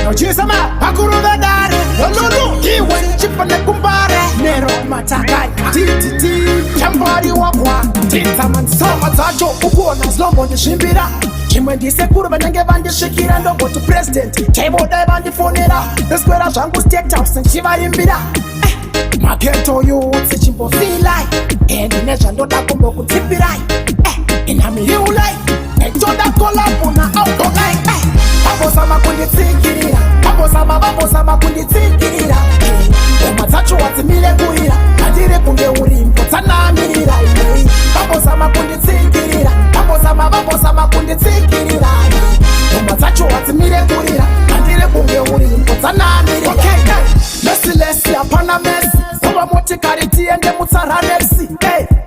Nero chisama akuruvadare Lulu kiwe chipane kumbare Nero matakai tititi Chambari wakwa Titaman sama tacho ukuona zlombo nishimbira Chimwe ndisekuru vanenge vandishikira ndongo to president Table dai vandifonera Eskwera zvangu state house nchivaimbira Mageto youth chimbofilai Endi nezvandoda kumbokudzipirai Inhamiriulai Netoda kolapuna aukolai Babosama kunditsikirira Babosama kunditsikirira Ngoma dzacho wadzimire kuira Handiri kunge urimbo dzanamirira Babosama kunditsikirira Babosama kunditsikirira Ngoma dzacho wadzimire kuira Handiri kunge urimbo dzanamirira Lesi apana mesi Kuba motikari tiende mutsaranesi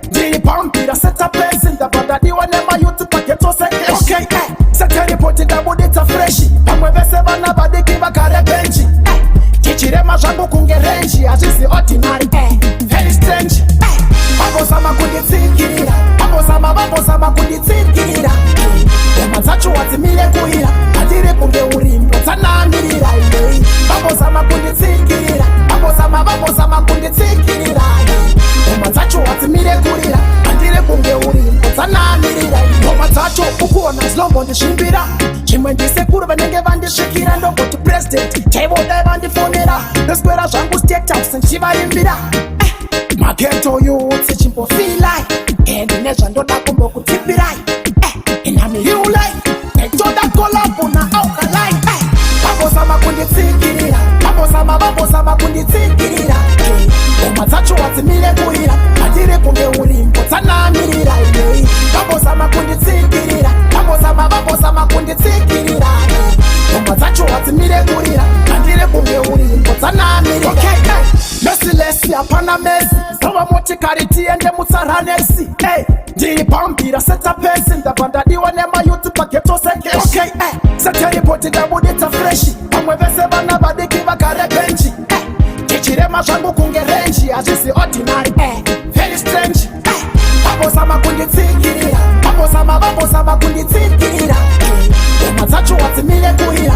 Ndiri pambira seta pesi Ndabandadiwa nema yutu paketo sekeshi Sete ripoti ndabudita freshi Pamwe vese vana vadiki vakare benchi Chichirema zvangu kunge renji Hazvizi ordinary Very strange Babosama kunditsikirira Babosama kunditsikirira Ngoma dzacho wadzimire kuira Handiri kunge urimbo dzanamirira Babosama kunditsikirira Babosama kunditsikirira Ngoma dzacho wadzimire kurira Handiri kunge urimbo dzanamirira Ngoma dzacho ukuona zlombo ndishimbira Chimwe ndisekuru vanenge vandishikira ndongo to president Table dai vandifonera Eskwera zvangu state house nchivaimbira Mageto youth chimbofilai Endi nezvandoda kumbokudzipirai Inhamiriulai Netoda kolapuna aukalai Babosama kunditsikirira Babosama kunditsikirira Ngoma dzacho wadzimire kuira Handiri kunge urimbo dzanamirira Babosama kunditsikirira Babosama kunditsikirira Ngoma dzacho wadzimire kurira Handiri kunge urimbo dzanamirira Lesi apana mesi Zova motikari tiende mutsaranesi Ndiri pambira seta pesi Ndabandadiwa nema yutu paketo sekeshi Sete ripoti ndabudita freshi Pamwe vese vana vadiki vakare benchi Chichirema zvangu kunge renji Hazvizi ordinary Very strange Babosama kunditsikirira Babosama kunditsikirira Ngoma dzacho wadzimire kuira